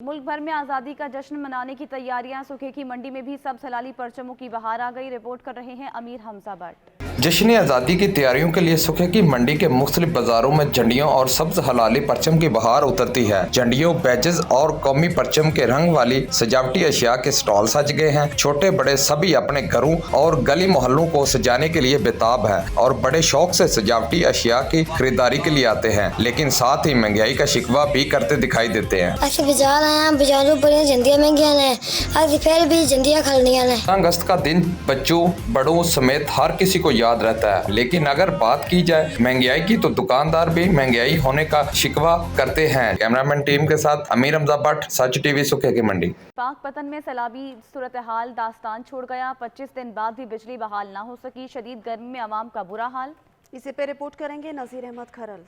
मुल्क भर में आज़ादी का जश्न मनाने की तैयारियां। सूखे की मंडी में भी सब सलाली परचमों की बहार आ गई। रिपोर्ट कर रहे हैं अमीर हमजा भट्ट। जश्न आज़ादी की तैयारियों के लिए सूखे की मंडी के मुख्तलिफ बाजारों में झंडियों और सब्ज हलाली परचम की बहार उतरती है। झंडियों, बैजेस और कौमी परचम के रंग वाली सजावटी अशिया के स्टॉल सज गए हैं। छोटे बड़े सभी अपने घरों और गली मोहल्लों को सजाने के लिए बेताब है और बड़े शौक से सजावटी अशिया की खरीदारी के लिए आते हैं, लेकिन साथ ही महंगाई का शिकवा भी करते दिखाई देते हैं। बाजार आए हैं, बाजारों पर झंडियाँ महंगियाँ हैं, आज फिर भी झंडियाँ खरीदनियाँ हैं। अगस्त का दिन बच्चों बड़ों समेत हर किसी को याद रहता है, लेकिन अगर बात की जाए महंगाई की तो दुकानदार भी महंगाई होने का शिकवा करते हैं। कैमरामैन टीम के साथ अमीर हमजा भट्ट, सच टीवी, सूखे की मंडी। पाक पतन में सैलाबी सूरत हाल दास्तान छोड़ गया। 25 दिन बाद भी बिजली बहाल ना हो सकी। शदीद गर्मी में आवाम का बुरा हाल। इसी पे रिपोर्ट करेंगे नजीर अहमद खरल।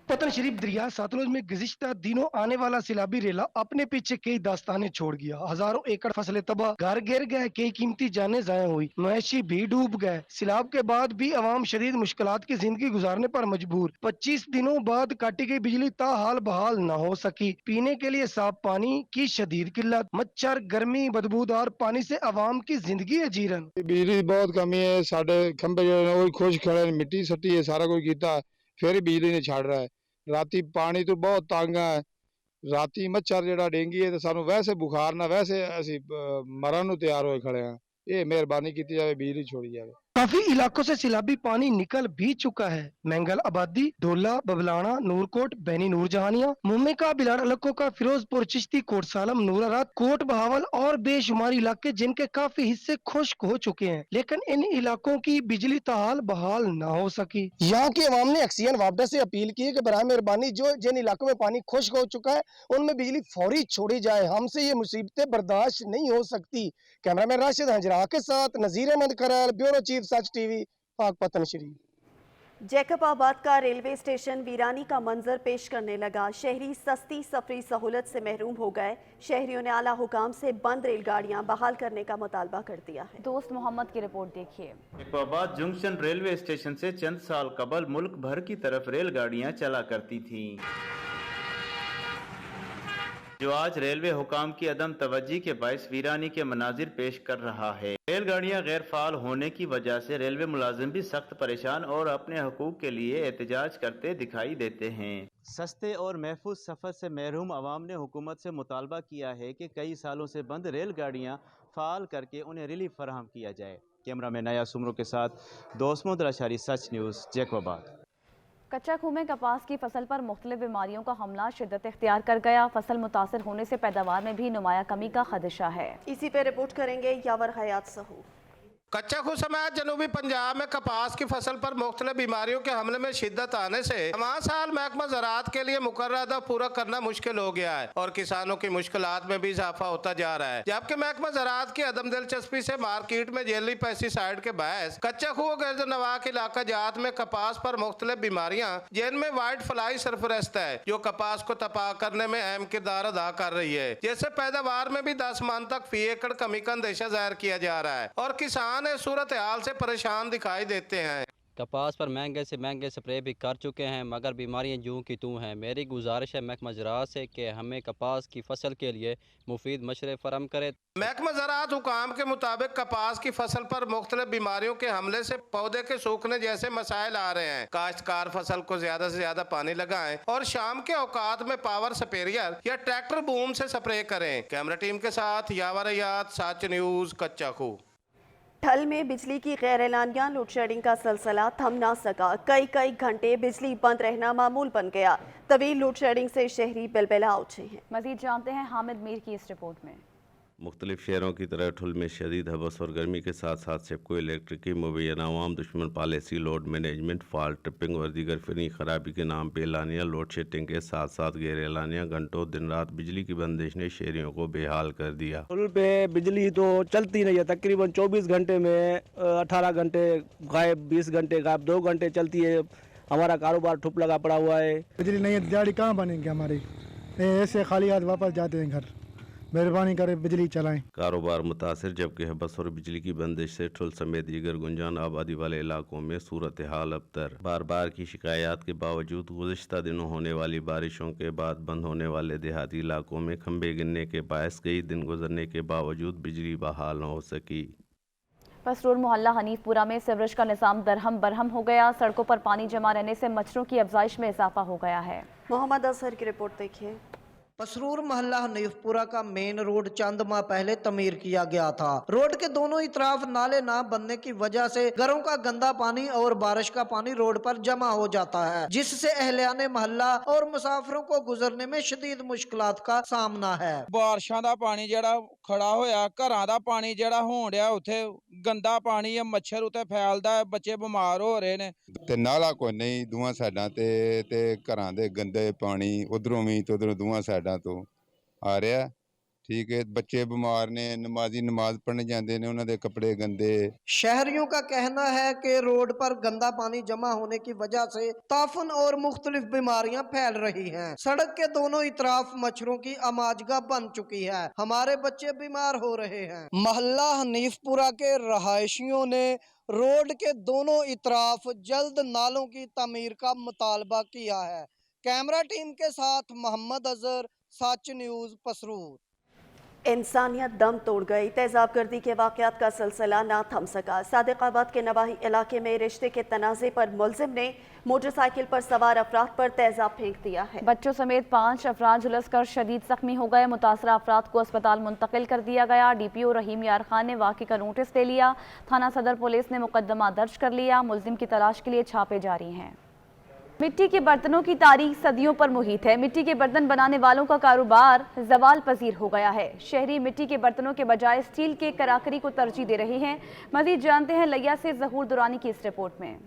पतन शरीफ दरिया सतलुज में गुज़िश्ता दिनों आने वाला सैलाबी रेला अपने पीछे कई दास्तानें छोड़ गया। हजारों एकड़ फसलें तबाह, घर गिर गए, कई कीमती जानें ज़ाया हुई, मवेशी भी डूब गए। सैलाब के बाद भी अवाम शदीद मुश्किलात की जिंदगी गुजारने पर मजबूर। 25 दिनों बाद काटी गई बिजली ताहाल बहाल न हो सकी। पीने के लिए साफ पानी की शदीद किल्लत, मच्छर, गर्मी, बदबूदार पानी से अवाम की जिंदगी अजीरन। बिजली बहुत कमी है, साढ़े खंबे खुश खड़े, मिट्टी सट्टी है, सारा कुछ किया, फिर बिजली नहीं छाड़ रहा है। राती पानी तो बहुत तंग है, राती मच्छर जेड़ा डेंगी है तो सानू वैसे बुखार ना वैसे असी मरन नू तैयार होए खड़े हैं। ये मेहरबानी की जाए, बिजली छोड़ी जाए। काफी इलाकों से सैलाबी पानी निकल भी चुका है। मैंगल आबादी, डोला, बबलाना, नूरकोट, बैनी नूरजहानिया, मुम्मेका, बिलार अलकोका, फिरोजपुर, चिश्ती, कोट सालम, नूरारात, कोट बहावल और बेशुमार इलाके जिनके काफी हिस्से खुश्क हो चुके हैं, लेकिन इन इलाकों की बिजली ताहाल बहाल न हो सकी। यहाँ की अवाम ने एक्सियन वापडा से अपील की है कि बराए मेहरबानी जो जिन इलाकों में पानी खुश्क हो चुका है उनमें बिजली फौरी छोड़ी जाए। हमसे ये मुसीबतें बर्दाश्त नहीं हो सकती। कैमरामैन राशिद हंजरा के साथ नजीर अहमद खरल, ब्यूरो चीफ, सच टीवी, पाक पतन शरीफ। जैकब आबाद का रेलवे स्टेशन वीरानी का मंजर पेश करने लगा। शहरी सस्ती सफरी सहूलत से महरूम हो गए। शहरियों ने आला हुकाम से बंद रेलगाड़ियां बहाल करने का मुतालबा कर दिया है। दोस्त मोहम्मद की रिपोर्ट देखिए। जैकब आबाद जंक्शन रेलवे स्टेशन से चंद साल कबल मुल्क भर की तरफ रेलगाड़ियां चला करती थीं, जो आज रेलवे हुकाम की अदम तवज्जी के बायस वीरानी के मनाजिर पेश कर रहा है। रेलगाड़ियां गैर फाल होने की वजह से रेलवे मुलाजिम भी सख्त परेशान और अपने हकूक के लिए एहतजाज करते दिखाई देते हैं। सस्ते और महफूज सफ़र से महरूम अवाम ने हुकूमत से मुतालबा किया है कि कई सालों से बंद रेलगाड़ियां फाल करके उन्हें रिलीफ फराहम किया जाए। कैमरामैन नया सुमरों के साथ दोस्त मोहम्मद अशारी, सच न्यूज़, जैकब आबाद। कच्चा खूह में कपास की फसल पर मुख्तलिफ बीमारियों का हमला शिद्दत इख्तियार कर गया। फसल मुतासर होने से पैदावार में भी नुमाया कमी का खदशा है। इसी पे रिपोर्ट करेंगे यावर हयात सहू। कच्चा खूह समेत जनूबी पंजाब में कपास की फसल पर मुख्तलिफ बीमारियों के हमले में शिद्दत आने से तमाम साल महकमा ज़राअत के लिए मुकर्रर अहदा पूरा करना मुश्किल हो गया है और किसानों की मुश्किलात में भी इजाफा होता जा रहा है। जबकि महकमा ज़राअत की अदम दिलचस्पी से मार्केट में जैली पेस्टिसाइड के बायस कच्चा खूह गर्द नवा के इलाका जात में कपास पर मुख्तलिफ बीमारियाँ जिनमें वाइट फ्लाई सरफरस्त है, जो कपास को तबाह करने में अहम किरदार अदा कर रही है, जिससे पैदावार में भी 10 मन तक फी एकड़ कमी का अंदेशा जाहिर किया जा रहा है और किसान सूरत हाल से परेशान दिखाई देते हैं। कपास पर महंगे से महंगे स्प्रे भी कर चुके हैं, मगर बीमारियां यूं की तूं हैं। मेरी गुजारिश है महकमा ज़राअत से कि हमें कपास की फसल के लिए मुफीद मशरे फराहम करे। महकमा ज़राअत हुकाम के मुताबिक कपास की फसल पर मुख्तलिफ बीमारियों के हमले से पौधे के सूखने जैसे मसाइल आ रहे हैं। काश्तकार फसल को ज्यादा से ज्यादा पानी लगाएं और शाम के औकात में पावर स्पेरियर या ट्रैक्टर बूम से स्प्रे करें। कैमरा टीम के साथ यावर हयात, सच न्यूज़, कच्चा खूह। ठल में बिजली की गैर एलानिया लोड शेडिंग का सिलसिला थम ना सका। कई घंटे बिजली बंद रहना मामूल बन गया। तवील लोड शेडिंग से शहरी बिलबिला उठे हैं। मजीद जानते हैं हामिद मीर की इस रिपोर्ट में। मुख्तलिफ शहरों की तरह ठुल में शदीद हवस और गर्मी के साथ साथ सेपको इलेक्ट्रिक की मुबैना अवाम दुश्मन policy, load management, fault tripping और दीगर फनी खराबी के नाम पे एलानिया लोड शेडिंग के साथ साथ गैर एलानिया घंटों दिन रात बिजली की बंदिश ने शहरियों को बेहाल कर दिया। ठुल पे बिजली तो चलती नहीं है, तकरीबन 24 घंटे में 18 घंटे गायब, 20 घंटे गायब, 2 घंटे चलती है। हमारा कारोबार ठुप लगा पड़ा हुआ है। बिजली नहीं है, दिहाड़ी कहाँ बनेंगे हमारी, ऐसे खाली हाथ वापस जाते हैं घर। मेहरबानी करे बिजली चलाएं। कारोबार मुतासर, जबकि बस और बिजली की बंदिश से ठुल समेत दीगर गुंजान आबादी वाले इलाकों में सूरत हाल अबतर। बार बार की शिकायत के बावजूद गुज़िश्ता दिनों होने वाली बारिशों के बाद बंद होने वाले देहाती इलाकों में खंभे गिरने के बायस कई दिन गुजरने के बावजूद बिजली बहाल न हो सकी। पसरूर मोहल्ला हनीफपुरा में सीवरेज का निज़ाम दरहम बरहम हो गया। सड़कों पर पानी जमा रहने से मच्छरों की अफजाइश में इजाफा हो गया है। मोहम्मद असहर की रिपोर्ट देखिए। पसरूर मोहल्ला हनीफपुरा का मेन रोड चंद माह पहले तमीर किया गया था। रोड के दोनों ही तरफ नाले ना बनने की वजह से घरों का गंदा पानी और बारिश का पानी रोड पर जमा हो जाता है, जिससे अहलियाने मोहल्ला और मुसाफिरों को गुजरने में शदीद मुश्किलात का सामना है। बारिशां दा पानी जेड़ा खड़ा होया, घरां दा पानी जेड़ा होण डया, उत्थे गंदा पानी है, मच्छर उत्ते फैलदा है, बच्चे बीमार हो रहे ने। ते नाला कोई नहीं, दूआं साइडां ते घरां दे गंदे पानी उधरों भी ते उधरों दूआं साइडां तो आ रहा है। ठीक है, बच्चे बीमार ने, नमाजी नमाज पढ़ने जाते ने, उन्होंने कपड़े गंदे। शहरियों का कहना है कि रोड पर गंदा पानी जमा होने की वजह से ताफुन और मुख्तलिफ बीमारियां फैल रही हैं। सड़क के दोनों ही तरफ मच्छरों की आमाजगाह बन चुकी है, हमारे बच्चे बीमार हो रहे हैं। मोहल्ला हनीफपुरा के रहायशियों ने रोड के दोनों ही तरफ जल्द नालों की तमीर का मुतालबा किया है। कैमरा टीम के साथ मोहम्मद अजहर, सच न्यूज़, पसरूर। इंसानियत दम तोड़ गई। तेजाब गर्दी के वाक़यात का सिलसिला ना थम सका। सादिकाबाद के नवाही इलाके में रिश्ते के तनाज़े पर मुलजिम ने मोटरसाइकिल पर सवार अफराद पर तेजाब फेंक दिया है। बच्चों समेत 5 अफराद झुलसकर शदीद जख्मी हो गए। मुतासरा अफराद को अस्पताल मुंतकिल कर दिया गया। DPO रहीम यार खान ने वाक़े का नोटिस ले लिया। थाना सदर पुलिस ने मुकदमा दर्ज कर लिया। मुलजिम की तलाश के लिए छापे जारी हैं। मिट्टी के बर्तनों की तारीख सदियों पर मुहित है। मिट्टी के बर्तन बनाने वालों का कारोबार ज़वाल पजीर हो गया है। शहरी मिट्टी के बर्तनों के बजाय स्टील के कराकरी को तरजीह दे रहे हैं। मज़ीद जानते हैं लिया से ज़हूर दुरानी की इस रिपोर्ट में।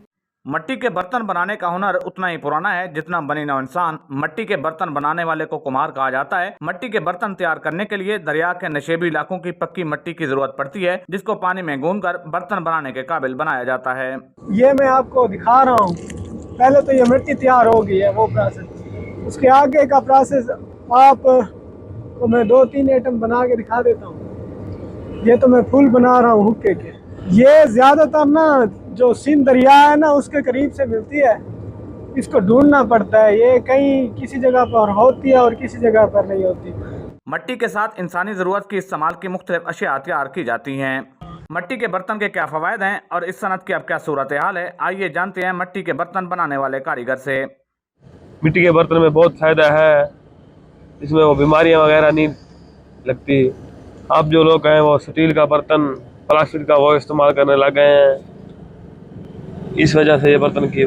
मिट्टी के बर्तन बनाने का हुनर उतना ही पुराना है जितना बनी नौ इंसान। मिट्टी के बर्तन बनाने वाले को कुम्हार कहा जाता है। मिट्टी के बर्तन तैयार करने के लिए दरिया के नशेबी इलाकों की पक्की मिट्टी की जरूरत पड़ती है, जिसको पानी में गूंथकर बर्तन बनाने के काबिल बनाया जाता है। ये मैं आपको दिखा रहा हूँ। पहले तो ये मिट्टी तैयार हो गई है, वो प्रोसेस। उसके आगे का प्रोसेस आप को मैं 2-3 आइटम बना के दिखा देता हूँ। ये तो मैं फूल बना रहा हूँ हुक्के के। ये ज़्यादातर ना जो सिंध दरिया है ना उसके करीब से मिलती है, इसको ढूंढना पड़ता है। ये कहीं किसी जगह पर होती है और किसी जगह पर नहीं होती। मिट्टी के साथ इंसानी ज़रूरत की इस्तेमाल की मुख्तलिफ अशिया तैयार की जाती हैं। मिट्टी के बर्तन के क्या फ़वायद हैं और इस सनत की अब क्या सूरत हाल है, आइए जानते हैं मिट्टी के बर्तन बनाने वाले कारीगर से। मिट्टी के बर्तन में बहुत फ़ायदा है, इसमें वो बीमारियां वगैरह नहीं लगती। अब जो लोग हैं वो स्टील का बर्तन, प्लास्टिक का वो इस्तेमाल करने लग गए हैं। इस वजह से ये बर्तन की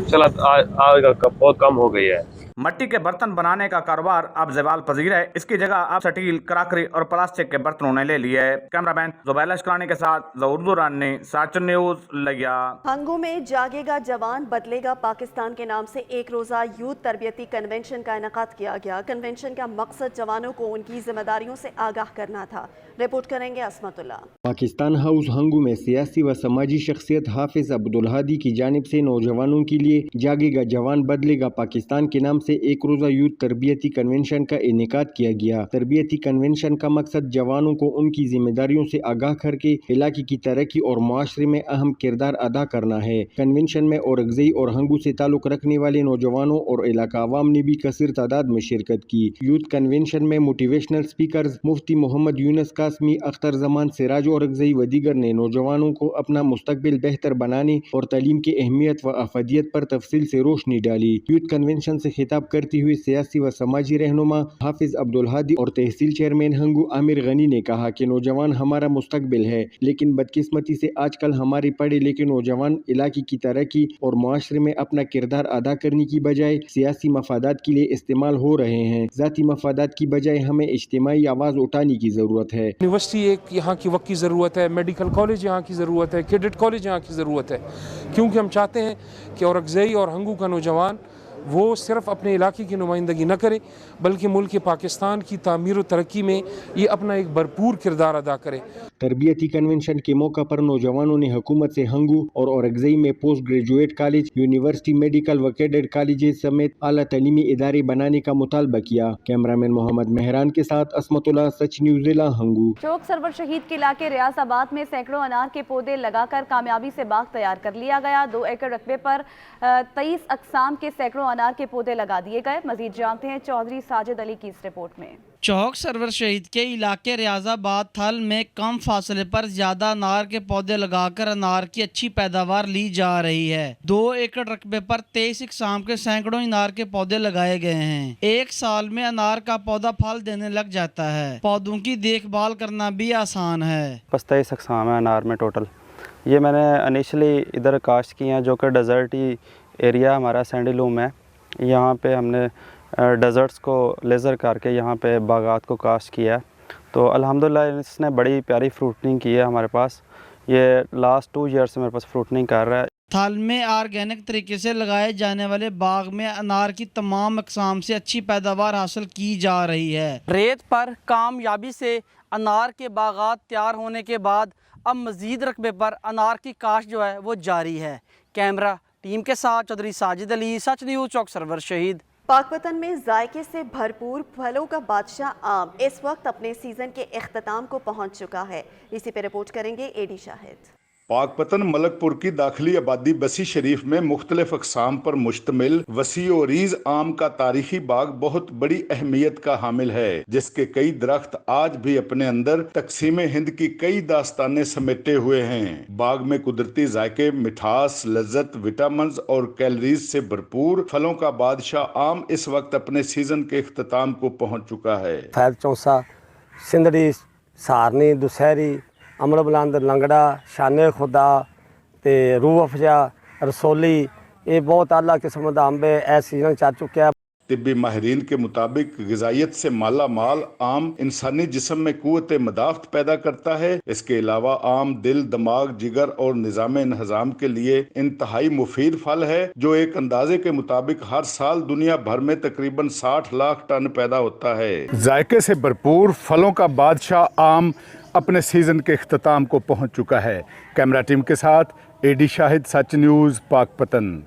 चलत आज बहुत कम हो गई है। मिट्टी के बर्तन बनाने का कारोबार अब ज़वाल पजीर है। इसकी जगह अब स्टील, कराकरी और प्लास्टिक के बर्तनों ने ले लिया है। कैमरामैन जुबैल अशकानी के साथ ज़हूर दुरानी, सच न्यूज़, लिया। हंगू में जागेगा जवान बदलेगा पाकिस्तान के नाम से एक रोज़ा यूथ तरबियती कन्वेंशन का इनेकाद किया गया। कन्वेंशन का मकसद जवानों को उनकी जिम्मेदारियों से आगाह करना था। रिपोर्ट करेंगे असमतुल्ला। पाकिस्तान हाउस हंगू में सियासी व समाजी शख्सियत हाफिज अब्दुल हादी की जानिब से नौजवानों के लिए जागेगा जवान बदलेगा पाकिस्तान के नाम से एक रोज़ा यूथ तरबियती कन्वेंशन का इनेकाद किया गया। तरबियती कन्वेंशन का मकसद जवानों को उनकी जिम्मेदारियों से आगाह करके इलाके की तरक्की और मुआशरे में अहम किरदार अदा करना है। कन्वेंशन में औरंगज़ई और हंगू से ताल्लुक रखने वाले नौजवानों और इलाका अवाम ने भी कसीर तादाद में शिरकत की। यूथ कन्वेंशन में मोटिवेशनल स्पीकर्स मुफ्ती मोहम्मद यूनुस कासमी, अख्तर जमान, सिराज औरंगज़ई व दीगर ने नौजवानों को अपना मुस्तकबिल बेहतर बनाने और तालीम की अहमियत व अफदियत पर तफसील से रोशनी डाली। यूथ कन्वेंशन से खिताब करती हुई सियासी व समाजी रहनुमा हाफिज अब्दुल हादी और तहसील चेयरमैन हंगू आमिर गनी ने कहा कि नौजवान हमारा मुस्तकबिल है, लेकिन बदकिस्मती से आजकल हमारे पढ़े लिखे नौजवान इलाके की तरक्की और मुआशरे में अपना किरदार अदा करने की बजाय सियासी मफादात के लिए इस्तेमाल हो रहे हैं। ज़ाती मफादात की बजाय हमें इज्तिमाई आवाज़ उठाने की ज़रूरत है। यूनिवर्सिटी एक यहाँ की वक्त की ज़रूरत है, मेडिकल कॉलेज यहाँ की ज़रूरत है, कैडेट कॉलेज यहाँ की ज़रूरत है, क्योंकि हम चाहते हैं कि औरंगज़ई और हंगू का नौजवान वो सिर्फ अपने इलाके की नुमाइंदगी न करे बल्कि मुल्क पाकिस्तान की तामीर और तरक्की में ये अपना एक भरपूर किरदार अदा करे। तरबियती कन्वेंशन के मौका पर नौजवानों ने हुकूमत से हंगू और औरंगजेब में post graduate college, university, medical व कैडेट कॉलेज समेत आला तलीमी इदारे बनाने का मुतालबा किया। कैमरामैन मोहम्मद मेहरान के साथ असमतुल्लाह, सच न्यूज़, जिला हंगू। चौक सरवर शहीद के इलाके रियासाबाद में सैकड़ों अनार के पौधे लगाकर कामयाबी से बाग तैयार कर लिया गया। 2 एकड़ रकबे पर 23 अक़साम के सैकड़ों अनार के पौधे लगा दिए गए। मजीद जानते हैं चौधरी साजिद अली की इस रिपोर्ट में। चौक सरवर शहीद के इलाके रियाजाबाद थल में कम फासले पर ज्यादा अनार के पौधे लगाकर अनार की अच्छी पैदावार ली जा रही है। 2 एकड़ रकबे पर 23 अक़साम के सैकड़ों अनार के पौधे लगाए गए हैं। 1 साल में अनार का पौधा फल देने लग जाता है। पौधों की देखभाल करना भी आसान है। 23 अक़साम है अनार में टोटल। ये मैंने इनिशियली इधर काश्त किए हैं जो कि डेजर्टी एरिया हमारा सैंडलूम है। यहाँ पे हमने डेजर्ट्स को लेज़र करके यहाँ पे बागात को काश्त किया है। तो अल्हम्दुलिल्लाह इसने बड़ी प्यारी फ्रूटनिंग की है हमारे पास। ये लास्ट 2 ईयर से मेरे पास फ्रूटनिंग कर रहा है। थल में ऑर्गेनिक तरीके से लगाए जाने वाले बाग में अनार की तमाम अक़साम से अच्छी पैदावार हासिल की जा रही है। रेत पर कामयाबी से अनार के बागात तैयार होने के बाद अब मज़ीद रकबे पर अनार की काश्त जो है वो जारी है। कैमरा टीम के साथ चौधरी साजिद अली, सच न्यूज़, चौक सरवर शहीद। पाकपतन में जायके से भरपूर फलों का बादशाह आम इस वक्त अपने सीजन के इख्तिताम को पहुंच चुका है। इसी पे रिपोर्ट करेंगे एडी शाहिद। पाकपतन मलकपुर की दाखिली आबादी बसी शरीफ में मुख्तलिफ अक़साम पर मुश्तमिल वसी और रीज आम का तारीखी बाग बहुत बड़ी अहमियत का हामिल है, जिसके कई दरख्त आज भी अपने अंदर तकसीम हिंद की कई दास्तानें समेटे हुए हैं। बाग में कुदरती जायके, मिठास, लज्जत, विटामिन और कैलोरीज से भरपूर फलों का बादशाह आम इस वक्त अपने सीजन के इख्तिताम को पहुँच चुका है। फैल चौसा, सिंदड़ी, सारनी, दुसहरी, अमर बुलंद, लंगड़ा, शाने खुदा ते रूह अफजा, रसोली, ये बहुत आला किस्म का अंब है। सीजन चल चुका है। तिब्बी माहिरीन के मुताबिक ग़िज़ाइयत से माला माल आम इंसानी जिस्म में क़ुव्वत मदाफ़त पैदा करता है। इसके अलावा आम दिल, दिमाग, जिगर और निज़ाम इंहज़ाम के लिए इंतहाई मुफीद फल है, जो एक अंदाजे के मुताबिक हर साल दुनिया भर में तकरीबन 60 लाख टन पैदा होता है। जायके से भरपूर फलों का बादशाह आम अपने सीजन के इख्तिताम को पहुंच चुका है। कैमरा टीम के साथ एडी शाहिद, सच न्यूज़, पाकपतन।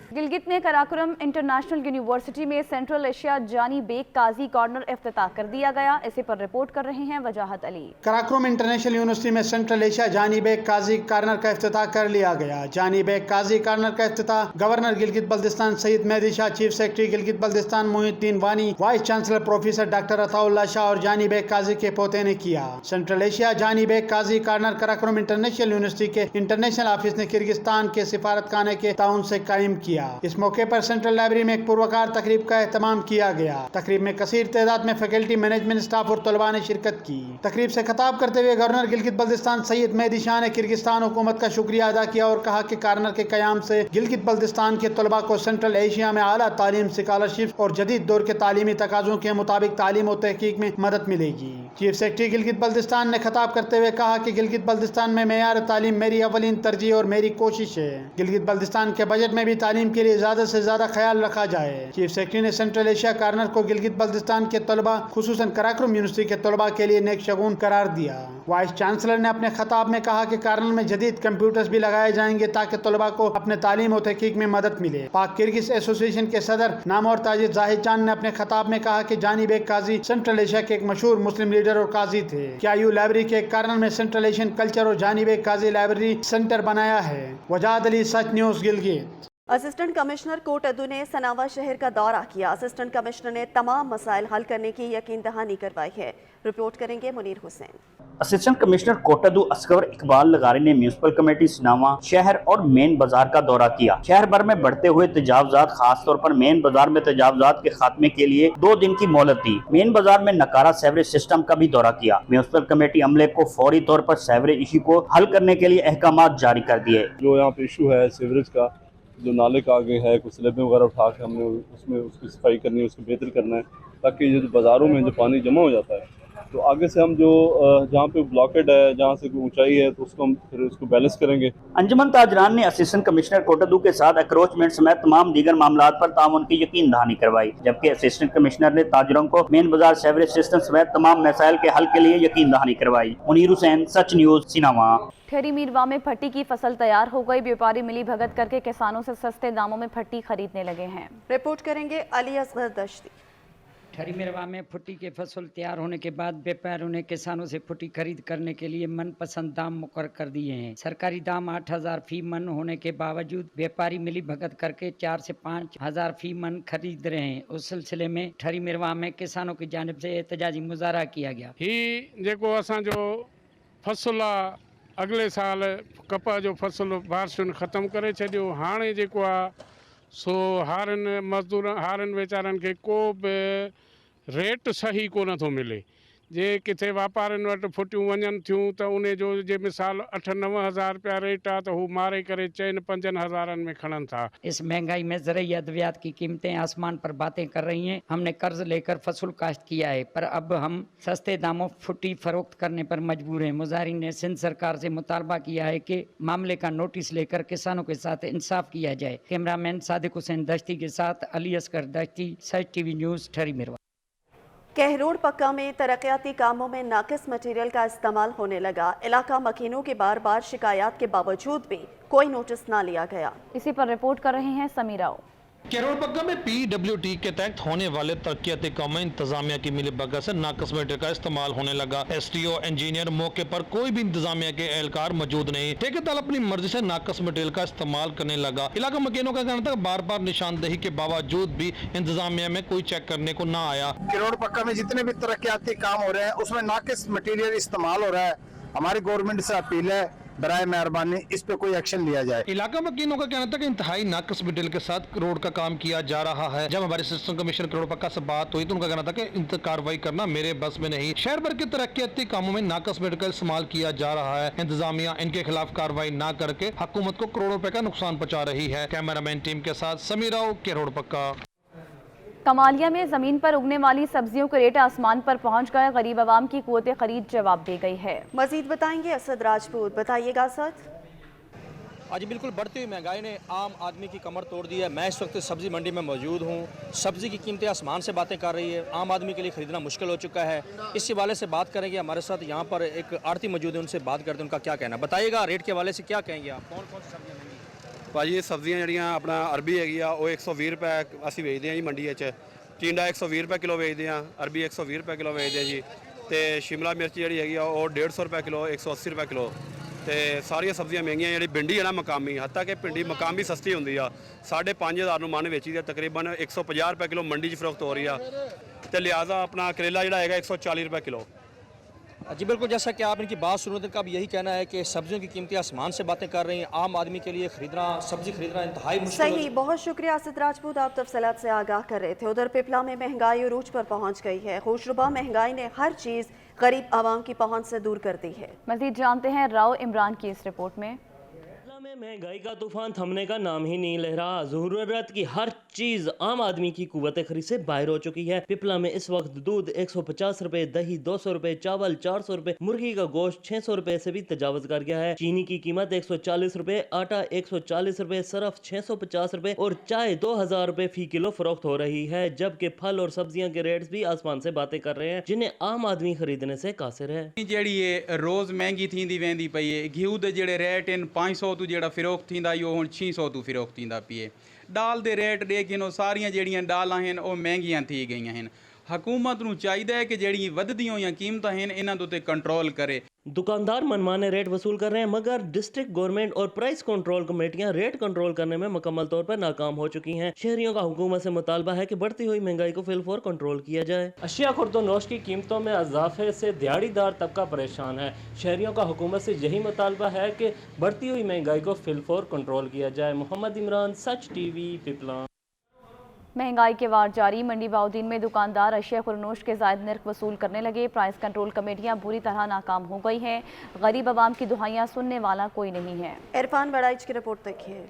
गिलगित में कराकोरम इंटरनेशनल यूनिवर्सिटी में central Asia Jani Beg Qazi corner इफ्तिताह कर दिया गया। इसी पर रिपोर्ट कर रहे हैं वजाहत अली। कराकोरम इंटरनेशनल यूनिवर्सिटी में central Asia Jani Beg Qazi corner का इफ्तिताह कर लिया गया। जानी बेग काजी कॉर्नर का इफ्तिताह governor Gilgit Baltistan Saeed Mehdi Shah, chief secretary Gilgit Baltistan Mohiuddin Wani, vice chancellor professor doctor Ataullah Shah और जानी बेग काजी के पोते ने किया। Central Asia Jani Beg Qazi corner Karakoram international university के इंटरनेशनल ऑफिस ने किर्गिस्तान के सिफारत खाने के ताउन से कायम किया। इस मौके पर सेंट्रल लाइब्रेरी में एक पुरवकार तकरीब का एहतमाम किया गया। तकरीब में कसीर तादाद में फैकल्टी, मैनेजमेंट स्टाफ और तलबा ने शिरकत की। तकरीब से खिताब करते हुए गवर्नर गिलगित बल्तिस्तान सईद मेहदी शाह ने किर्गिस्तान हुकूमत का शुक्रिया अदा किया और कहा कि कॉर्नर के कयाम से गिलगित बल्तिस्तान के तलबा को सेंट्रल एशिया में आला तालीम, स्कॉलरशिप और जदीद दौर के तालीमी तकाज़ों के मुताबिक तालीम और तहकीक में मदद मिलेगी। चीफ सेक्रेटरी गिलगित बल्तिस्तान ने खिताब करते हुए कहा कि गिलगित बल्तिस्तान में मेयार तालीम मेरी अवलीन तरजीह और मेरी कोशिश है। गिलगित बल्तिस्तान के बजट में भी तालीम के लिए ज्यादा से ज्यादा ख्याल रखा जाए। चीफ सेक्रेटरी ने सेंट्रल एशिया कॉर्नर को गिलगित बल्तिस्तान के तलबा, खुसूसन कराकोरम यूनिवर्सिटी के तलबा के लिए नेक शगुन करार दिया। वाइस चांसलर ने अपने खिताब में कहा कि कॉर्नर में जदीद कंप्यूटर्स भी लगाए जाएंगे ताकि तलबा को अपने तालीम और तहकीक में मदद मिले। पाक किर्गिज एसोसिएशन के सदर नामवर ताजिर जाहिद चांद ने अपने खिताब में कहा कि जानी बेग काजी सेंट्रल एशिया के एक मशहूर मुस्लिम लीडर और काजी थे। KIU लाइब्रेरी के कॉर्नर में सेंट्रल एशियन कल्चर और जानी बेग काजी लाइब्रेरी सेंटर बनाया है। Wajahat Ali, Sach news, Gilgit. Assistant commissioner Kot Addu ने सनावा शहर का दौरा किया। असिस्टेंट कमिश्नर ने तमाम मसाइल हल करने की यकीन दहानी करवाई है। रिपोर्ट करेंगे मुनीर हुसैन। असिस्टेंट कमिश्नर कोटअदू असगर इकबाल लगारी ने म्यूनिसिपल कमेटी सनावा शहर और मेन बाजार का दौरा किया। शहर भर में बढ़ते हुए तजावजात, खास तौर पर मेन बाजार में तजावजात के खात्मे के लिए 2 दिन की मोहलत दी। मेन बाजार में नकारा सेवरेज सिस्टम का भी दौरा किया। म्यूनिसिपल कमेटी अमले को फौरी तौर पर सेवरेज इशू को हल करने के लिए अहकाम जारी कर दिए। जो यहाँ पे इशू है सेवरेज का, जो नाले का आगे है, कुछ स्लैबें वगैरह उठा के हमने उसमें उसकी सफाई करनी है, उसको बेहतर करना है, ताकि जो बाज़ारों में जो पानी जमा हो जाता है तो आगे से हम जो जहाँ पे ब्लॉकेड है, जहाँ से कोई ऊंचाई है, तो उसको हम फिर उसको बैलेंस करेंगे। अंजुमन ताजरान ने असिस्टेंट कमिश्नर कोटदू के साथ अक्रोचमेंट समेत तमाम दीगर मामलात पर ताउन की यकीन दहानी करवाई, जबकि असिस्टेंट कमिश्नर ने ताजरों को मेन बाजार सेवरेज सिस्टम समेत तमाम मसाइल के हल के लिए यकीन दहानी करवाई। मुनीर हुसैन, सच न्यूज, सिनावा। ठेरी मीरवा में भट्टी की फसल तैयार हो गई, व्यापारी मिली भगत करके किसानों से सस्ते दामों में भट्टी खरीदने लगे हैं। रिपोर्ट करेंगे अली असगर दश्ती। ठरी मिरवा में फुटी की फसल तैयार होने के बाद व्यापारियों ने किसानों से फुटी खरीद करने के लिए मनपसंद दाम मुकर्रर कर दिए हैं। सरकारी दाम 8,000 फी मन होने के बावजूद व्यापारी मिली भगत करके 4 से 5,000 फी मन खरीद रहे हैं। उस सिलसिले में ठरी मिरवा में किसानों की जानिब से एहतजाजी मुजाहरा किया गया। ही जेको असांजो फसल आहे, अगले साल कपह जो फसल बारिशुनि ख़त्म करे छॾियो। हाणे जेको आहे सो हारनि मज़दूर हारनि वीचारनि खे को बि रेट सही कोन थो मिले। जे किथे वापारियुनि वटि फुटियूं वञनि थियूं त उन जो जे मिसाल 8-9 हज़ार रुपया रेट आहे त हू मारे करे 4-5 हज़ारनि में खणनि था। इस महंगाई में ज़रूरी अद्वियात की कीमतें आसमान पर बातें कर रही हैं। हमने कर्ज लेकर फसल काश्त किया है, पर अब हम सस्ते दामों फुटी फरोख्त करने पर मजबूर हैं। मुजाहिरीन ने सिंध सरकार से मुतालबा किया है कि मामले का नोटिस लेकर किसानों के साथ इंसाफ किया जाए। कैमरामैन सादिक हुसैन दश्ती के साथ अली असगर दश्ती, सच टीवी न्यूज़, ठरी मिरवा। कहरोड पक्का में तरक्याती कामों में नाकिस मटेरियल का इस्तेमाल होने लगा। इलाका मकीनों के बार बार शिकायत के बावजूद भी कोई नोटिस ना लिया गया। इसी पर रिपोर्ट कर रहे हैं समीरा। कहरोड पक्का में PWD के तहत होने वाले तरक्याती कामों में इंतजामिया की मिली भगत से नाकिस मटेरियल का इस्तेमाल होने लगा। STO इंजीनियर मौके पर कोई भी इंतजामिया के एहलकार मौजूद नहीं। ठेकेदार अपनी मर्जी से नाकिस मटेरियल का इस्तेमाल करने लगा। इलाका मकीनों का कहना था बार बार निशानदेही के बावजूद भी इंतजामिया में कोई चेक करने को न आया। कहरोड पक्का में जितने भी तरक्याती काम हो रहे हैं उसमें नाकिस मटेरियल इस्तेमाल हो रहा है। हमारी गवर्नमेंट से अपील है, बराए मेहरबानी इस पे कोई एक्शन लिया जाए। इलाका मकीनों का कहना था कि इंतहाई नाकिस मटेरियल के साथ रोड का काम किया जा रहा है। जब हमारे असिस्टेंट कमिश्नर कहरोड पक्का से बात हुई तो उनका कहना था कि इन कार्रवाई करना मेरे बस में नहीं। शहर भर के तरक्याती कामों में नाकिस मटेरियल का इस्तेमाल किया जा रहा है। इंतजामिया इनके खिलाफ कार्रवाई न करके हुकूमत को करोड़ों रुपए का नुकसान पहुंचा रही है। कैमरामैन टीम के साथ समीरा, कहरोड पक्का। कमालिया में जमीन पर उगने वाली सब्जियों के रेट आसमान पर पहुंच गए। गरीब आवाम की कुव्वत खरीद जवाब दे गई है। मजीद बताएंगे असद राजपूत। बताइएगा असद। आज बिल्कुल बढ़ती हुई महंगाई ने आम आदमी की कमर तोड़ दी है। मैं इस वक्त सब्जी मंडी में मौजूद हूँ। सब्जी की कीमतें आसमान से बातें कर रही है। आम आदमी के लिए खरीदना मुश्किल हो चुका है। इस हवाले से बात करेंगे। हमारे साथ यहाँ पर एक आड़ती मौजूद है, उनसे बात करते हैं उनका क्या कहना। बताइएगा रेट के हवाले से क्या कहेंगे आप। कौन कौन सी सब्जियाँ महंगी? भाजी ये सब्जियाँ जड़ियाँ अपना अरबी हैगी आ वो 120 रुपए असी बेचते हैं जी मंडी च। टिंडा 120 रुपए किलो बेचते हैं, अरबी 120 रुपए किलो बेचते हैं जी। तो शिमला मिर्च जी हैगी आ वो 150 रुपए किलो, 180 रुपए किलो। तो सारिया सब्जियां महंगियां। जी भिंडी है ना मकामी, हत्ता कि भिंडी मकामी सस्ती होंगी आ। 5,500 मन बेची दी, तकरीबन 150 रुपए किलो मंडी च फरोख्त हो रही है। तो लिहाजा अपना करेला जोड़ा है 140 रुपए किलो। जी बिल्कुल, जैसा कि आप इनकी बात सुनो तो अब यही कहना है कि सब्जियों की कीमतें आसमान से बातें कर रही हैं। आम आदमी के लिए सब्जी खरीदना इंतहाई मुश्किल। सही, बहुत शुक्रिया असद राजपूत, आप तफसीलात से आगाह कर रहे थे। उधर पिपला में महंगाई उरूज पर पहुंच गई है। खुशरुबा महंगाई ने हर चीज़ गरीब आवाम की पहुंच से दूर कर दी है। मजीद जानते हैं राव इमरान की इस रिपोर्ट में। में महंगाई का तूफान थमने का नाम ही नहीं ले रहा। ज़रूरत की हर चीज आम आदमी की कुव्वत खरीद से बाहर हो चुकी है। पिपला में इस वक्त दूध 150 रुपए, दही 200 रुपए, चावल 400 रुपए, मुर्गी का गोश्त 600 रुपए से भी तजावज कर गया है। चीनी की कीमत 140 रुपए, आटा 140 रुपए, सरफ 650 रुपए और चाय 2000 रुपए फी किलो फरोख्त हो रही है। जबकि फल और सब्जियां के रेट्स भी आसमान से बातें कर रहे हैं, जिन्हें आम आदमी खरीदने से कासिर है। जी रोज महंगी थी वेंदी पई है। घिऊ के जेडे रेट इन 500 तू जेड़ा फिरोख्त थींदा इहो हुण 600 तू फिरोख्त थींदा पीए। दाल दे रेट देखिनो सारियां जेड़ियां दालां हैं वो महंगियां थी गई हैं। हुकूमत नूं चाहिए कि जेड़ी वधदियों या कीमतां हैं इन्हां दे कंट्रोल करे। दुकानदार मनमाने रेट वसूल कर रहे हैं, मगर डिस्ट्रिक्ट गवर्नमेंट और प्राइस कंट्रोल कमेटियां रेट कंट्रोल करने में मुकम्मल तौर पर नाकाम हो चुकी हैं। शहरियों का हुकूमत से मुतालबा है कि बढ़ती हुई महंगाई को फिलफौर कंट्रोल किया जाए। अशिया खुर्दोनोश की कीमतों में इजाफे से दिहाड़ीदार तबका परेशान है। शहरियों का हुकूमत से यही मुतालबा है कि बढ़ती हुई महंगाई को फिलफौर कंट्रोल किया जाए। मोहम्मद इमरान, सच टीवी, पिपला। महंगाई के वार जारी। मंडी बाउद्दीन में दुकानदार अशिया खुर्दोनोश के जायद नर्ख वसूल करने लगे। प्राइस कंट्रोल कमेटियां बुरी तरह नाकाम हो गई हैं। गरीब आवाम की दुहाइयां सुनने वाला कोई नहीं है। इरफान बड़ाइच की रिपोर्ट देखिए।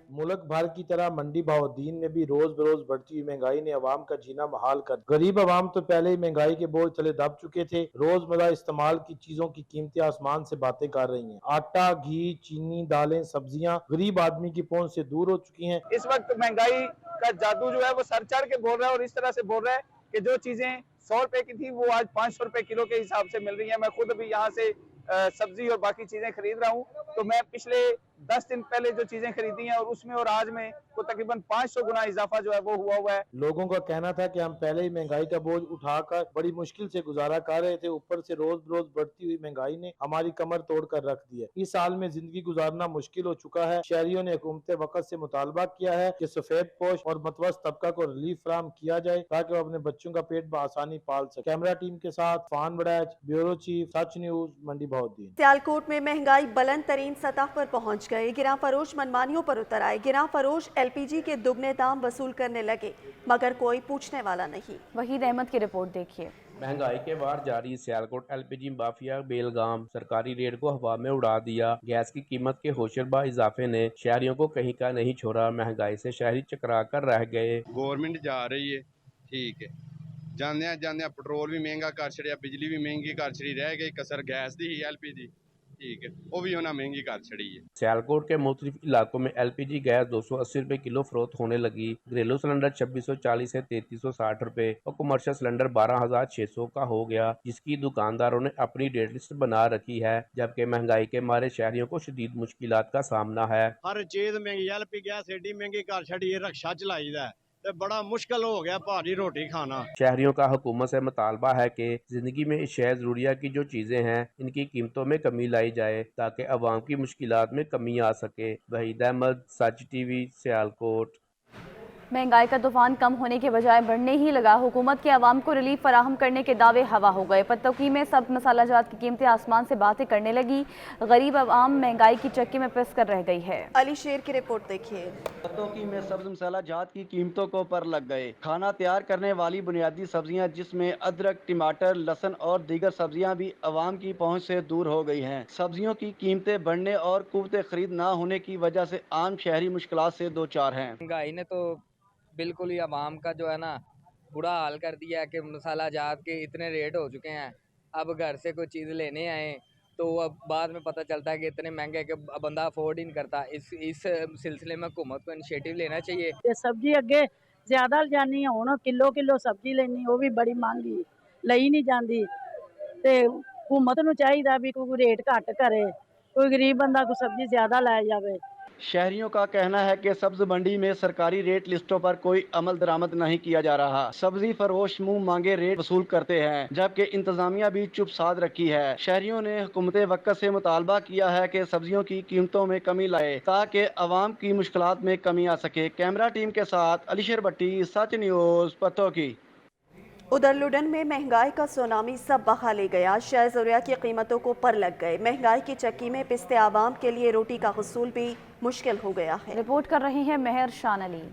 मुल्क भर की तरह मंडी बहाउद्दीन में भी रोज बरोज बढ़ती हुई महंगाई ने अवाम का जीना महाल कर गरीब अवाम तो पहले ही महंगाई के बोझ तले दब चुके थे। रोजमर्रा इस्तेमाल की चीजों की कीमतें आसमान से बातें कर रही हैं। आटा, घी, चीनी, दालें, सब्जियां गरीब आदमी की पहुंच से दूर हो चुकी हैं। इस वक्त महंगाई का जादू जो है वो सर चढ़ के बोल रहा है और इस तरह से बोल रहा है कि जो चीजें 100 रुपए की थी वो आज 500 रुपए किलो के हिसाब से मिल रही है। मैं खुद अभी यहाँ से सब्जी और बाकी चीजें खरीद रहा हूँ, तो मैं पिछले 10 दिन पहले जो चीजें खरीदी हैं और उसमें और आज में को तकरीबन 500 गुना इजाफा जो है वो हुआ है। लोगों का कहना था कि हम पहले ही महंगाई का बोझ उठाकर बड़ी मुश्किल से गुजारा कर रहे थे, ऊपर से रोज रोज बढ़ती हुई महंगाई ने हमारी कमर तोड़ कर रख दी है। इस साल में जिंदगी गुजारना मुश्किल हो चुका है। शहरियों ने हुकूमत वक्त से मुतालबा किया है कि सफेद पोश और मतवस्त तबका को रिलीफ फराहम किया जाए ताकि वो अपने बच्चों का पेट बआसानी पाल सके। कैमरा टीम के साथ फान बड़ैच, ब्यूरो चीफ, सच न्यूज, मंडी बहाउद्दीन। सियालकोट में महंगाई बुलंद तरीन सतह पर पहुंच गई। गिरां फरोश मनमानियों पर उतर आए। गिरां फरोश LPG के दुगने दाम वसूल करने लगे मगर कोई पूछने वाला नहीं। वहीद अहमद की रिपोर्ट देखिए। महंगाई के बाहर जारी सियालकोट LPG माफिया बेलगाम सरकारी रेट को हवा में उड़ा दिया। गैस की कीमत के होशरबा इजाफे ने शहरियों को कहीं का नहीं छोड़ा। महंगाई से शहरी चकरा कर रह गए। गवर्नमेंट जा रही है, ठीक है, जाने पेट्रोल भी महंगा कर छड़िया, बिजली भी महंगी कर छड़ी, रह गई कसर गैस दी LPG, ठीक है, वो भी उन्हें महंगी कर छड़ी है। सियालकोट के मुख्तलिफ इलाकों में LPG गैस 280 रुपए किलो फरोख्त होने लगी। घरेलू सिलेंडर 2640 से 3360 रुपए और कमर्शियल सिलेंडर 12600 का हो गया, जिसकी दुकानदारों ने अपनी रेट लिस्ट बना रखी है। जबकि महंगाई के मारे शहरियों को शदीद मुश्किलात का सामना है। हर चीज महंगी, LPG गैस एडी महंगी कर छड़ी, रक्षा चलाई दा तो बड़ा मुश्किल हो गया भारी रोटी खाना। शहरियों का हुकूमत से मुतालबा है कि जिंदगी में अशिया ज़रूरिया की जो चीज़ें हैं इनकी कीमतों में कमी लाई जाए ताकि अवाम की मुश्किलात में कमी आ सके। वहीद अहमद, सच TV, सियालकोट। महंगाई का तूफान कम होने के बजाय बढ़ने ही लगा। हुकूमत के अवाम को रिलीफ फराहम करने के दावे हवा हो गए। पत्तौकी में सब मसाला जात की कीमतें आसमान से बातें करने लगी। गरीब अवाम महंगाई की चक्की में पिस कर रह गई है। अली शेर की रिपोर्ट देखिए। पत्तौकी में सब्ज मसाला जात की कीमतों को पर लग गए। खाना तैयार करने वाली बुनियादी सब्जियां जिसमें अदरक, टमाटर, लहसुन और दीगर सब्जियां भी अवाम की पहुँच से दूर हो गई हैं। सब्जियों की कीमतें बढ़ने और कुव्वत खरीद न होने की वजह से आम शहरी मुश्किलात से दो चार हैं। महंगाई ने तो बिल्कुल ही अवाम का जो है ना बुरा हाल कर दिया है कि मसाला जात के इतने रेट हो चुके हैं। अब घर से कोई चीज़ लेने आए तो अब बाद में पता चलता है कि इतने महंगे कि बंदा अफोर्ड ही नहीं करता। इस सिलसिले में हुकूमत को इनिशिएटिव लेना चाहिए। सब्जी अगे ज़्यादा जानी है, हुण किलो किलो सब्जी लेनी वो भी बड़ी महंगी लई नहीं जाती। तो हुकूमत नूं चाहिए भी कोई रेट घट करे, कोई गरीब बंदा कोई सब्जी ज़्यादा लै जाए। शहरियों का कहना है कि सब्ज मंडी में सरकारी रेट लिस्टों पर कोई अमल दरामद नहीं किया जा रहा। सब्जी फरोश मुंह मांगे रेट वसूल करते हैं जबकि इंतजामिया भी चुप साध रखी है। शहरियों ने हुकूमत वक्त से मुतालबा किया है कि सब्जियों की कीमतों में कमी लाए ताकि अवाम की मुश्किलात में कमी आ सके। कैमरा टीम के साथ अलीशर भट्टी, सच न्यूज़, पत्तौकी। उधर लुडन में महंगाई का सुनामी सब बहा ले गया। शय ज़रूरिया की कीमतों को पर लग गए। महंगाई की चक्की में पिसते आवाम के लिए रोटी का हुसूल भी मुश्किल हो गया है। रिपोर्ट कर रही हैं मेहर शान अली।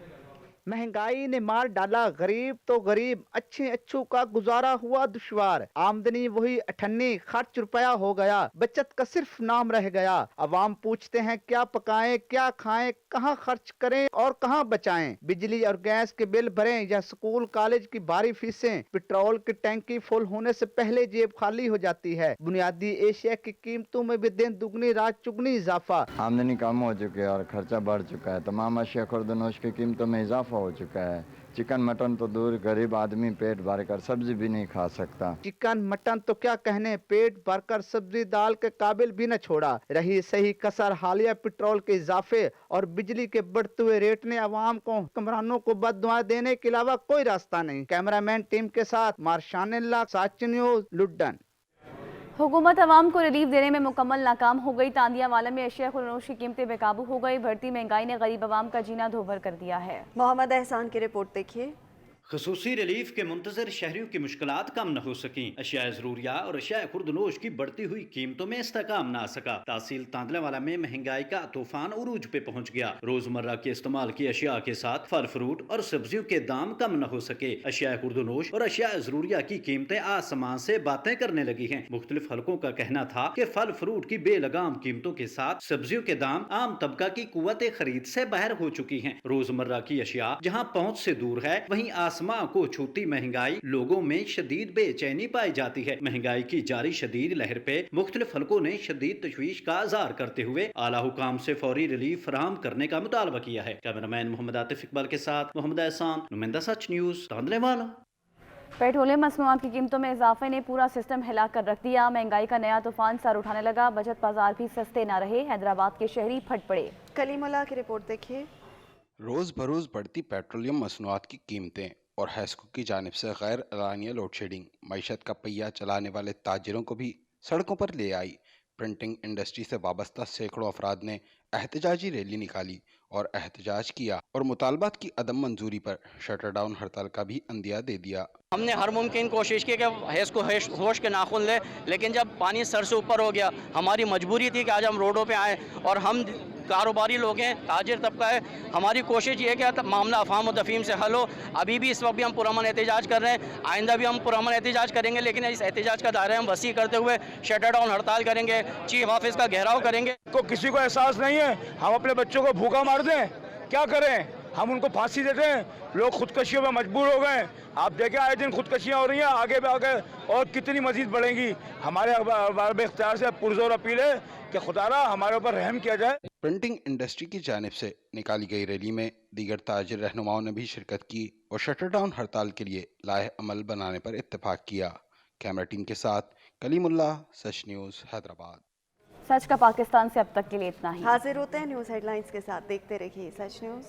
महंगाई ने मार डाला गरीब तो गरीब, अच्छे अच्छों का गुजारा हुआ दुश्वार। आमदनी वही 98 खर्च रुपया हो गया, बचत का सिर्फ नाम रह गया। अवाम पूछते हैं क्या पकाएं, क्या खाएं, कहां खर्च करें और कहां बचाएं। बिजली और गैस के बिल भरें या स्कूल कॉलेज की भारी फीसें। पेट्रोल की टैंकी फुल होने से पहले जेब खाली हो जाती है। बुनियादी एशिया की कीमतों में भी दिन दुगनी रात चुगनी इजाफा। आमदनी कम हो चुकी है और खर्चा बढ़ चुका है। तमाम अशिया खुर्दनोश की कीमतों में इजाफा हो चुका है। चिकन मटन तो दूर, गरीब आदमी पेट भरकर सब्जी भी नहीं खा सकता। चिकन मटन तो क्या कहने, पेट भरकर सब्जी दाल के काबिल भी न छोड़ा। रही सही कसर हालिया पेट्रोल के इजाफे और बिजली के बढ़ते हुए रेट ने अवाम को, हुक्मरानों को बददुआ देने के अलावा कोई रास्ता नहीं। कैमरामैन टीम के साथ मार्शानिल्ला, सच न्यूज़, लुड्डन। हुकूमत अवाम को रिलीफ देने में मुकम्मल नाकाम हो गई। तांदिया वाला में अशिया खुरनोश की कीमतें बेकाबू हो गई। बढ़ती महंगाई ने गरीब अवाम का जीना धोबर कर दिया है। मोहम्मद एहसान की रिपोर्ट देखिए। خصوصی ریلیف کے منتظر شہریوں کی مشکلات کم نہ ہو سکیں، اشیاء ضروریہ اور اشیاء خوردنوش کی بڑھتی ہوئی قیمتوں میں استحکام نہ آ سکا۔ تحصیل تاندلے والا میں مہنگائی کا طوفان عروج پہ پہنچ گیا۔ روزمرہ کے استعمال کی اشیاء کے ساتھ پھل فروٹ اور سبزیوں کے دام کم نہ ہو سکے۔ اشیاء خوردنوش اور اشیاء ضروریہ کی قیمتیں آسمان سے باتیں کرنے لگی ہیں۔ مختلف حلقوں کا کہنا تھا کہ پھل فروٹ کی بے لگام قیمتوں کے ساتھ سبزیوں کے دام عام طبقہ کی قوت خرید سے باہر ہو چکی ہیں۔ روزمرہ کی اشیاء جہاں پہنچ سے دور ہے، وہیں آسمان کو چھوتی مہنگائی لوگوں میں شدید بے چینی پائی جاتی ہے۔ مہنگائی کی جاری شدید لہر پہ مختلف حلقوں نے شدید تشویش کا اظہار کرتے ہوئے اعلیٰ حکام سے فوری ریلیف فراہم کرنے کا مطالبہ کیا ہے۔ کیمرامین محمد عاطف اقبال کے ساتھ محمد احسان، نمائندہ سچ نیوز، تاندلے والا۔ پیٹرولیم مصنوعات کی قیمتوں میں اضافے نے پورا سسٹم ہلا کر رکھ دیا۔ مہنگائی کا نیا طوفان سر اٹھانے لگا، بجٹ بازار بھی سستے نہ رہے، حیدرآباد کے شہری پھٹ پڑے۔ کلیم اللہ کی رپورٹ دیکھیے۔ روز بروز بڑھتی پیٹرولیم مصنوعات کی قیمتیں اور ہیسکو کی جانب سے غیر اعلانیہ لوڈ شیڈنگ معیشت کا پہیہ چلانے والے تاجروں کو بھی سڑکوں پر لے آئی۔ پرنٹنگ انڈسٹری سے وابستہ سینکڑوں افراد نے احتجاجی ریلی نکالی اور احتجاج کیا اور مطالبات کی عدم منظوری پر شٹر ڈاؤن ہڑتال کا بھی عندیہ دے دیا۔ ہم نے ہر ممکن کوشش کی کہ حیض کو ہوش کے ناخن لے، لیکن جب پانی سر سے اوپر ہو گیا، ہماری مجبوری تھی کہ آج ہم روڈوں پہ آئیں، اور ہم کاروباری لوگ ہیں، تاجر طبقہ ہے، ہماری کوشش یہ ہے کہ معاملہ افہام و تفہیم سے حل ہو۔ ابھی بھی اس وقت بھی ہم پرامن احتجاج کر رہے ہیں، آئندہ بھی ہم پرامن احتجاج کریں گے، لیکن اس احتجاج کا دائرہ ہم وسیع کرتے ہوئے شٹر ڈاؤن ہڑتال کریں گے، چیف آفس کا گھیراؤ کریں گے۔ کسی کو احساس نہیں ہے، ہم اپنے بچوں کو بھوکا مار دیں، کیا کریں؟ ہم ان کو پھانسی دیتے ہیں، لوگ خودکشیوں میں مجبور ہو گئے۔ آپ دیکھیں آئے دن خودکشیاں ہو رہی ہیں، آگے بھی آگے اور کتنی مزید بڑھیں گی۔ ہمارے بارب اختیار سے پرزور اپیل ہے کہ خدا را ہمارے اوپر رحم کیا جائے۔ پرنٹنگ انڈسٹری کی جانب سے نکالی گئی ریلی میں دیگر تاجر رہنماؤں نے بھی شرکت کی اور شٹر ڈاؤن ہڑتال کے لیے لائحہ عمل بنانے پر اتفاق کیا۔ کیمرہ ٹیم کے ساتھ کلیم اللہ، سچ نیوز، حیدرآباد۔ سچ کا پاکستان سے اب تک کے لیے اتنا ہی۔ حاضر ہوتے ہیں نیوز ہیڈ لائنز کے ساتھ، دیکھتے رہیے سچ نیوز۔